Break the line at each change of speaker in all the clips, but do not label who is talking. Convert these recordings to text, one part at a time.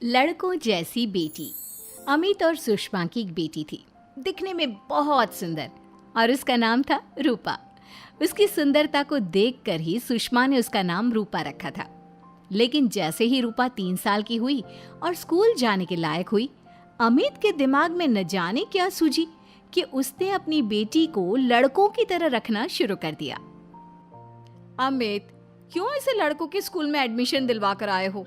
लड़कों जैसी बेटी। अमित और सुषमा की एक बेटी थी, दिखने में बहुत सुंदर, और उसका नाम था रूपा। उसकी सुंदरता को देखकर ही सुषमा ने उसका नाम रूपा रखा था। लेकिन जैसे ही रूपा 3 साल की हुई और स्कूल जाने के लायक हुई, अमित के दिमाग में न जाने क्या सूझी कि उसने अपनी बेटी को लड़कों की तरह रखना शुरू कर दिया।
अमित, क्यों इसे लड़कों के स्कूल में एडमिशन दिलवा कर आए हो?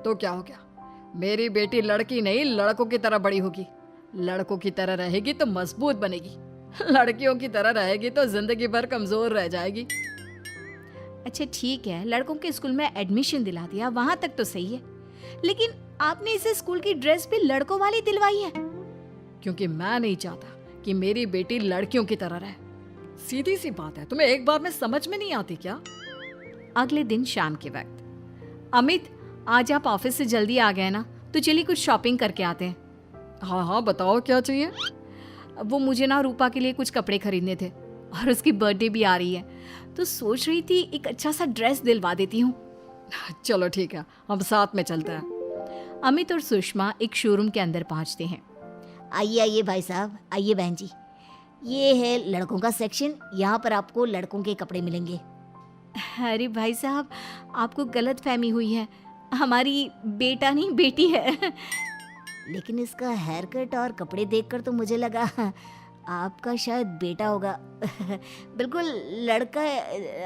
तो क्या हो गया, मेरी बेटी लड़की नहीं लड़कों की तरह बड़ी होगी। लड़कों की तरह रहेगी तो मजबूत बनेगी, लड़कियों की तरह रहेगी तो जिंदगी भर कमजोर रह जाएगी।
अच्छा ठीक है, लड़कों के स्कूल में एडमिशन दिला दिया, वहां तक तो सही है। लेकिन आपने इसे स्कूल की ड्रेस भी लड़कों वाली दिलवाई है।
क्योंकि मैं नहीं चाहता कि मेरी बेटी लड़कियों की तरह रहे। सीधी सी बात है, तुम्हें एक बार में समझ में नहीं आती क्या?
अगले दिन शाम के वक्त, अमित आज आप ऑफिस से जल्दी आ गए ना, तो चलिए कुछ शॉपिंग करके आते हैं।
हाँ हाँ, बताओ क्या चाहिए?
वो मुझे ना रूपा के लिए कुछ कपड़े खरीदने थे, और उसकी बर्थडे भी आ रही है, तो सोच रही थी एक अच्छा सा ड्रेस दिलवा देती हूँ।
चलो ठीक है, हम साथ में चलते हैं।
अमित और सुषमा एक शोरूम के अंदर पहुंचते हैं।
आइए आइए भाई साहब, आइए बहन जी। ये है लड़कों का सेक्शन, यहाँ पर आपको लड़कों के कपड़े मिलेंगे।
अरे भाई साहब, आपको गलत फहमी हुई है, हमारी बेटा नहीं बेटी है।
लेकिन इसका हेयर कट और कपड़े देखकर तो मुझे लगा आपका शायद बेटा होगा। बिल्कुल लड़का,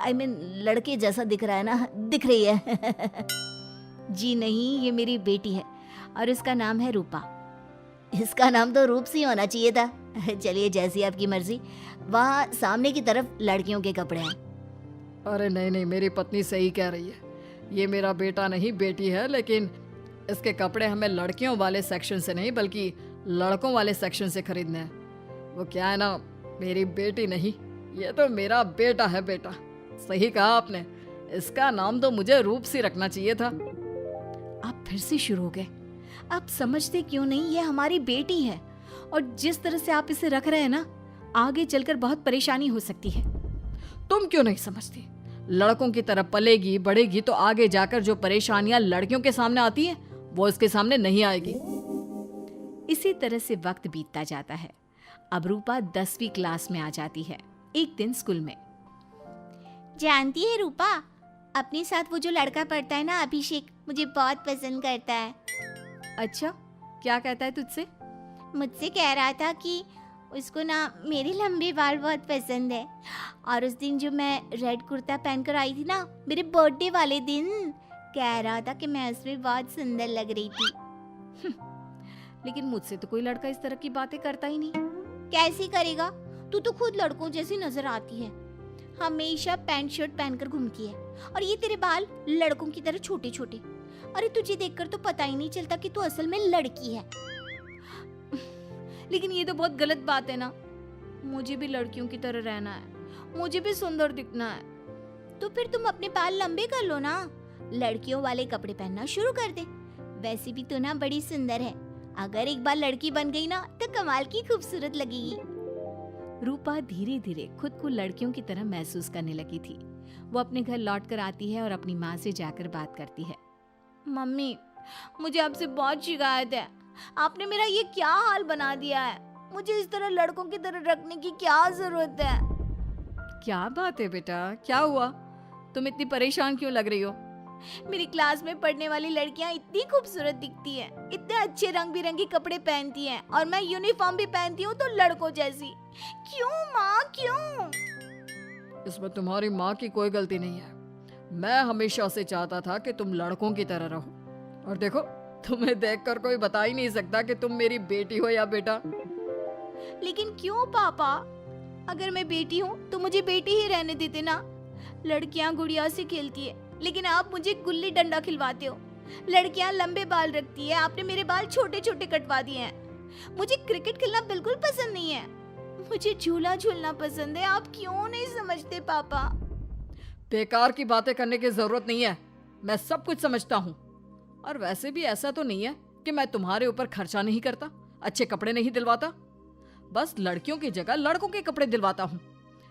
आई मीन लड़के जैसा दिख रहा है ना, दिख रही है।
जी नहीं, ये मेरी बेटी है और इसका नाम है रूपा।
इसका नाम तो रूप सी होना चाहिए था। चलिए जैसी आपकी मर्जी। वहाँ सामने की तरफ लड़कियों के कपड़े हैं।
अरे नहीं नहीं, मेरी पत्नी सही कह रही है, ये मेरा बेटा नहीं बेटी है, लेकिन इसके कपड़े हमें लड़कियों वाले सेक्शन से नहीं बल्कि लड़कों वाले सेक्शन से खरीदने हैं। वो क्या है ना, मेरी बेटी नहीं, ये तो मेरा बेटा है। बेटा, सही कहा आपने, इसका नाम तो मुझे रूप सी रखना चाहिए था।
आप फिर से शुरू हो गए। आप समझते क्यों नहीं, ये हमारी बेटी है, और जिस तरह से आप इसे रख रहे हैं ना, आगे चलकर बहुत परेशानी हो सकती है।
तुम क्यों नहीं समझती? लड़कों की तरह पलेगी बढ़ेगी तो आगे जाकर जो परेशानियां लड़कियों के सामने आती हैं, वो इसके सामने नहीं आएगी।
इसी तरह से वक्त बीतता जाता है। अब रूपा 10वीं क्लास में आ जाती है। एक दिन स्कूल में,
जानती है रूपा, अपने साथ वो जो लड़का पढ़ता है ना, अभिषेक, मुझे बहुत पसंद करता है।
अच्छा, क्या कहता है तुझसे?
मुझसे कह रहा था कि उसको ना मेरे लंबे बाल बहुत पसंद है, और उस दिन जो मैं रेड कुर्ता पहनकर आई थी ना, मेरे बर्थडे वाले दिन, कह रहा था कि मैं उसमें बहुत सुंदर लग रही थी।
लेकिन मुझसे तो कोई लड़का इस तरह की बातें करता ही नहीं।
कैसे करेगा? तू तो खुद लड़कों जैसी नजर आती है, हमेशा पैंट शर्ट पहनकर घूमती है, और ये तेरे बाल लड़कों की तरह छोटे छोटे। अरे तुझे देखकर तो पता ही नहीं चलता कि तू असल में लड़की है।
लेकिन ये तो बहुत गलत बात है ना, मुझे भी लड़कियों की तरह रहना है, मुझे भी सुंदर दिखना है।
तो फिर तुम अपने बाल लंबे कर लो ना, लड़कियों वाले कपड़े पहनना शुरू कर दे। वैसे भी तू ना बड़ी सुंदर है, अगर एक बार लड़की बन गई ना तो कमाल की खूबसूरत लगेगी।
रूपा धीरे धीरे खुद को लड़कियों की तरह महसूस करने लगी थी। वो अपने घर लौट कर आती है और अपनी माँ से जाकर बात करती है।
मम्मी, मुझे आपसे बहुत शिकायत है, आपने मेरा ये क्या हाल बना दिया है। मुझे इस तरह लड़कों की तरह रखने की क्या जरूरत है?
क्या बात है बेटा, क्या हुआ? तुम इतनी परेशान क्यों लग रही हो?
मेरी क्लास में पढ़ने वाली लड़कियां इतनी खूबसूरत दिखती हैं, इतने अच्छे रंग बिरंगे कपड़े पहनती हैं, और मैं यूनिफॉर्म भी पहनती हूँ तो लड़कों जैसी। क्यों माँ, क्यों?
इसमें तुम्हारी माँ की कोई गलती नहीं है। मैं हमेशा से चाहता था कि तुम लड़कों की तरह रहो, और देखो, तुम्हें देखकर कोई बता ही नहीं सकता कि तुम मेरी बेटी हो या बेटा।
लेकिन क्यों पापा? अगर मैं बेटी हूँ तो मुझे बेटी ही रहने देते ना। लड़कियाँ गुड़िया से खेलती है, लेकिन आप मुझे गुल्ली डंडा खिलवाते हो। लड़कियाँ लंबे बाल रखती है, आपने मेरे बाल छोटे छोटे कटवा दिए हैं। मुझे क्रिकेट खेलना बिल्कुल पसंद नहीं है, मुझे झूला झूलना पसंद है। आप क्यों नहीं समझते पापा?
बेकार की बातें करने की जरूरत नहीं है, मैं सब कुछ समझता हूँ। और वैसे भी ऐसा तो नहीं है कि मैं तुम्हारे ऊपर खर्चा नहीं करता, अच्छे कपड़े नहीं दिलवाता। बस लड़कियों की जगह लड़कों के कपड़े दिलवाता हूँ,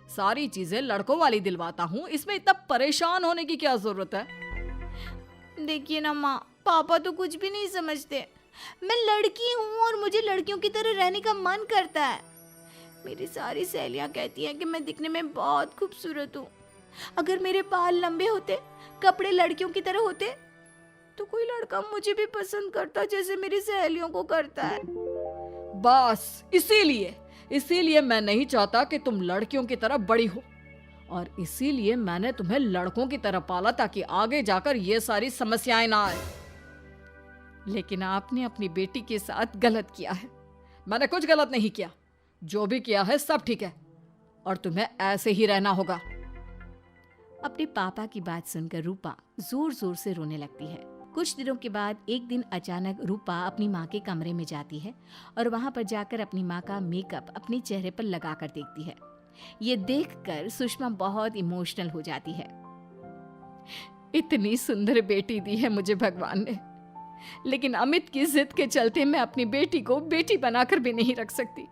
सारी चीजें लड़कों वाली दिलवाता हूँ। इसमें इतना परेशान होने की क्या जरूरत है?
देखिए ना माँ, पापा तो कुछ भी नहीं समझते। मैं लड़की हूँ और मुझे लड़कियों की तरह रहने का मन करता है। मेरी सारी सहेलियाँ कहती हैं कि मैं दिखने में बहुत खूबसूरत हूँ। अगर मेरे बाल लंबे होते, कपड़े लड़कियों की तरह होते, तो कोई लड़का मुझे भी पसंद करता जैसे मेरी सहेलियों को करता है।
बस इसीलिए मैं नहीं चाहता कि तुम लड़कियों की तरह बड़ी हो, और इसीलिए मैंने तुम्हें लड़कों की तरह पाला ताकि आगे जाकर ये सारी समस्याएं ना आए। लेकिन आपने अपनी बेटी के साथ गलत किया है। मैंने कुछ गलत नहीं किया, जो भी किया है सब ठीक है, और तुम्हें ऐसे ही रहना होगा।
अपने पापा की बात सुनकर रूपा जोर जोर से रोने लगती है। कुछ दिनों के बाद एक दिन अचानक रूपा अपनी माँ के कमरे में जाती है और वहां पर जाकर अपनी माँ का मेकअप अपने चेहरे पर लगाकर देखती है। ये देखकर सुषमा बहुत इमोशनल हो जाती है। इतनी सुंदर बेटी दी है मुझे भगवान ने, लेकिन अमित की जिद के चलते मैं अपनी बेटी को बेटी बनाकर भी नहीं रख सकती।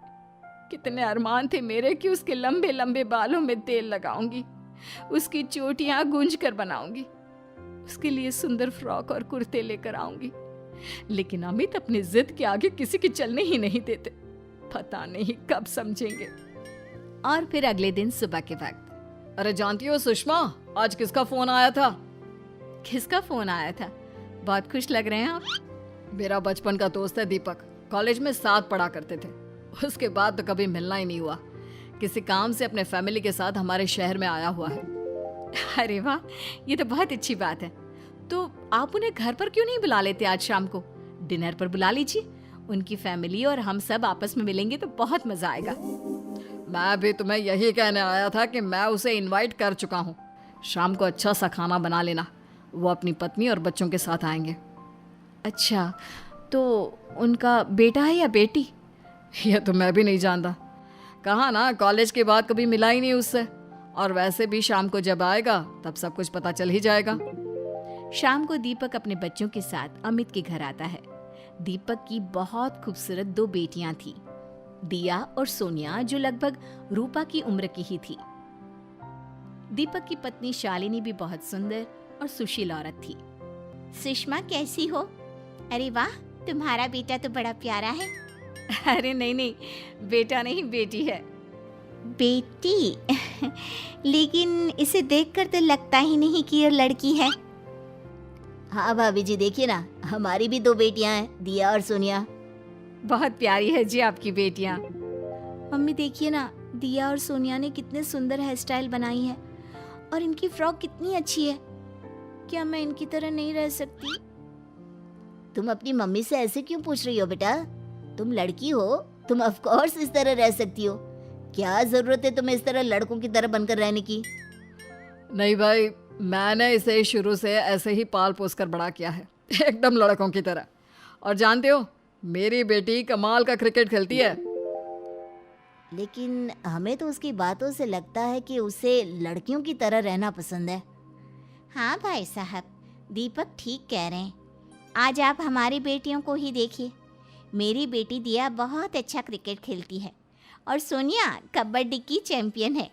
कितने अरमान थे मेरे कि उसके लंबे लंबे बालों में तेल लगाऊंगी, उसकी चोटियां गूंज कर बनाऊंगी, उसके लिए सुंदर फ्रॉक और कुर्ते लेकर आऊंगी। लेकिन अमित अपनी जिद के आगे किसी की चलने ही नहीं देते। पता नहीं कब समझेंगे। और फिर अगले दिन सुबह के वक्त।
अरे जानती हो सुषमा, आज किसका फोन आया था?
किसका फोन आया था? बहुत खुश लग रहे हैं आप।
मेरा बचपन का दोस्त है दीपक। कॉलेज में साथ पढ़ा करते थे। उसके बाद तो कभी मिलना ही नहीं हुआ। किसी काम से अपने फैमिली के साथ हमारे शहर में आया हुआ है।
अरे वाह, ये तो बहुत अच्छी बात है। तो आप उन्हें घर पर क्यों नहीं बुला लेते? आज शाम को डिनर पर बुला लीजिए। उनकी फैमिली और हम सब आपस में मिलेंगे तो बहुत मजा आएगा।
मैं भी तुम्हें यही कहने आया था कि मैं उसे इनवाइट कर चुका हूँ। शाम को अच्छा सा खाना बना लेना। वो अपनी पत्नी और बच्चों के साथ आएंगे।
अच्छा, तो उनका बेटा है या बेटी?
ये तो मैं भी नहीं जानता। कहा ना, कॉलेज के बाद कभी मिला ही नहीं उससे। और वैसे भी शाम को जब आएगा तब सब कुछ पता चल ही जाएगा।
शाम को दीपक अपने बच्चों के साथ अमित के घर आता है। दीपक की बहुत खूबसूरत 2 बेटियां थी, दिया और सोनिया, जो लगभग रूपा की उम्र की ही थी। दीपक की पत्नी शालिनी भी बहुत सुंदर और सुशील औरत थी।
सुषमा कैसी हो? अरे वाह, तुम्हारा बेटा तो बड़ा प्यारा है।
अरे नहीं, बेटा नहीं, बेटी है।
बेटी? लेकिन इसे देखकर तो लगता ही नहीं कि ये लड़की है। हाँ भाभी जी, देखिए ना, हमारी भी 2 बेटियां हैं, दिया और सोनिया।
बहुत प्यारी है जी आपकी बेटियां।
मम्मी देखिए ना, दिया और सोनिया ने कितने सुंदर हेयर स्टाइल बनाई है, और इनकी फ्रॉक कितनी अच्छी है। क्या मैं इनकी तरह नहीं रह सकती? तुम अपनी मम्मी से ऐसे क्यों पूछ रही हो बेटा? तुम लड़की हो, तुम ऑफ कोर्स इस तरह रह सकती हो। क्या जरूरत है तुम्हें इस तरह लड़कों की तरह बनकर रहने की?
नहीं भाई, मैंने इसे शुरू से ऐसे ही पाल पोस कर बड़ा किया है, एकदम लड़कों की तरह। और जानते हो, मेरी बेटी कमाल का क्रिकेट खेलती है।
लेकिन हमें तो उसकी बातों से लगता है कि उसे लड़कियों की तरह रहना पसंद है। हाँ भाई साहब, दीपक ठीक कह रहे हैं। आज आप हमारी बेटियों को ही देखिए। मेरी बेटी दिया बहुत अच्छा क्रिकेट खेलती है, और सोनिया कबड्डी की चैंपियन है।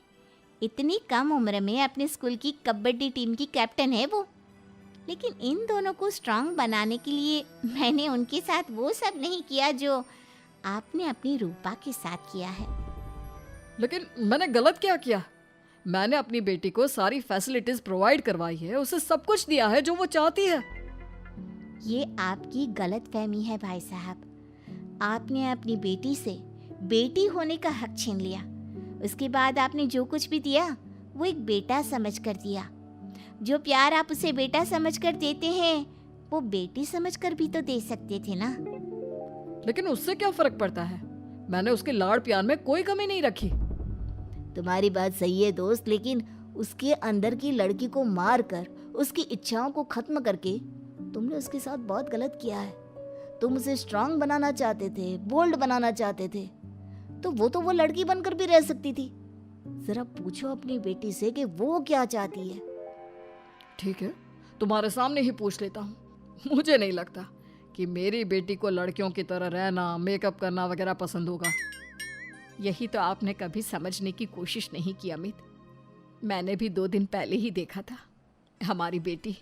इतनी कम उम्र में अपने स्कूल की कबड्डी टीम की कैप्टन है वो। लेकिन इन दोनों को स्ट्रांग बनाने के लिए मैंने उनके साथ वो सब नहीं किया जो आपने अपनी रूपा के साथ किया है।
लेकिन मैंने गलत क्या किया? मैंने अपनी बेटी को सारी फैसिलिटीज प्रोवाइड करवाई है, उसे सब कुछ दिया है जो वो चाहती है।
ये आपकी गलतफहमी है भाई साहब। आपने अपनी बेटी से बेटी होने का हक छीन लिया। उसके बाद आपने जो कुछ भी दिया वो एक बेटा समझकर दिया। जो प्यार आप उसे बेटा समझकर देते हैं वो बेटी समझकर भी तो दे सकते थे ना।
लेकिन उससे क्या फर्क पड़ता है? मैंने उसके लाड़ प्यार में कोई कमी नहीं रखी।
तुम्हारी बात सही है दोस्त, लेकिन उसके अंदर की लड़की को मार कर, उसकी इच्छाओं को खत्म करके तुमने उसके साथ बहुत गलत किया है। तुम उसे स्ट्रांग बनाना चाहते थे, बोल्ड बनाना चाहते थे, तो वो लड़की बनकर भी रह सकती थी। जरा पूछो अपनी बेटी से कि वो क्या चाहती है।
ठीक है, तुम्हारे सामने ही पूछ लेता हूँ। मुझे नहीं लगता कि मेरी बेटी को लड़कियों की तरह रहना, मेकअप करना वगैरह पसंद होगा।
यही तो आपने कभी समझने की कोशिश नहीं की अमित। मैंने भी 2 दिन पहले ही देखा था। हमारी बेटी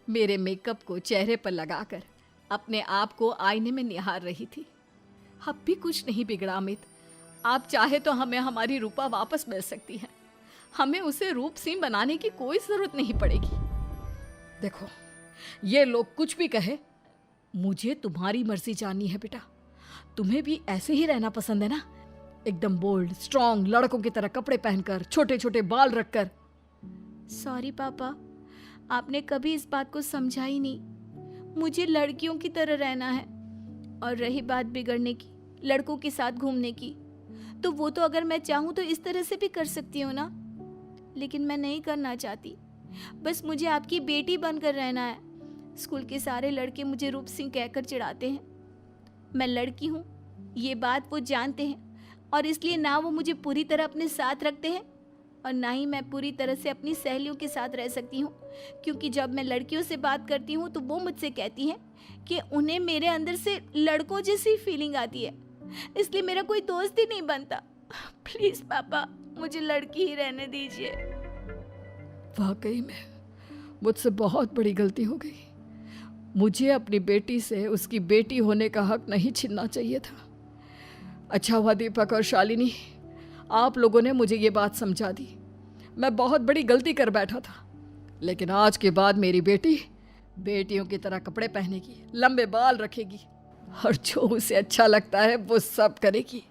मेरे मेकअप को चेहरे पर लगाकर अपने आप को आईने में निहार रही थी। अब भी कुछ नहीं बिगड़ा अमित। आप चाहे तो हमें हमारी रूपा वापस मिल सकती है। हमें उसे रूप सिंह बनाने की कोई जरूरत नहीं पड़ेगी। देखो, ये लोग कुछ भी कहे, मुझे तुम्हारी मर्जी जाननी है बेटा। तुम्हें भी ऐसे ही रहना पसंद है ना? एकदम बोल्ड, स्ट्रांग, लड़कों की तरह कपड़े पहनकर, छोटे छोटे बाल रखकर।
सॉरी पापा, आपने कभी इस बात को समझा ही नहीं। मुझे लड़कियों की तरह रहना है। और रही बात बिगड़ने की, लड़कों के साथ घूमने की, तो वो तो अगर मैं चाहूँ तो इस तरह से भी कर सकती हूँ ना। लेकिन मैं नहीं करना चाहती। बस मुझे आपकी बेटी बनकर रहना है। स्कूल के सारे लड़के मुझे रूप सिंह कहकर चिढ़ाते हैं। मैं लड़की हूँ, ये बात वो जानते हैं, और इसलिए ना वो मुझे पूरी तरह अपने साथ रखते हैं और ना ही मैं पूरी तरह से अपनी सहेलियों के साथ रह सकती हूँ। क्योंकि जब मैं लड़कियों से बात करती हूँ तो वो मुझसे कहती हैं कि उन्हें मेरे अंदर से लड़कों जैसी फीलिंग आती है, इसलिए मेरा कोई दोस्त ही नहीं बनता। प्लीज पापा, मुझे लड़की ही रहने दीजिए।
वाकई में मुझसे बहुत बड़ी गलती हो गई। मुझे अपनी बेटी से उसकी बेटी होने का हक नहीं छीनना चाहिए था। अच्छा हुआ दीपक और शालिनी, आप लोगों ने मुझे ये बात समझा दी। मैं बहुत बड़ी गलती कर बैठा था, लेकिन आज के बाद मेरी बेटी बेटियों की तरह कपड़े पहनेगी, लंबे बाल रखेगी और जो उसे अच्छा लगता है वो सब करेगी।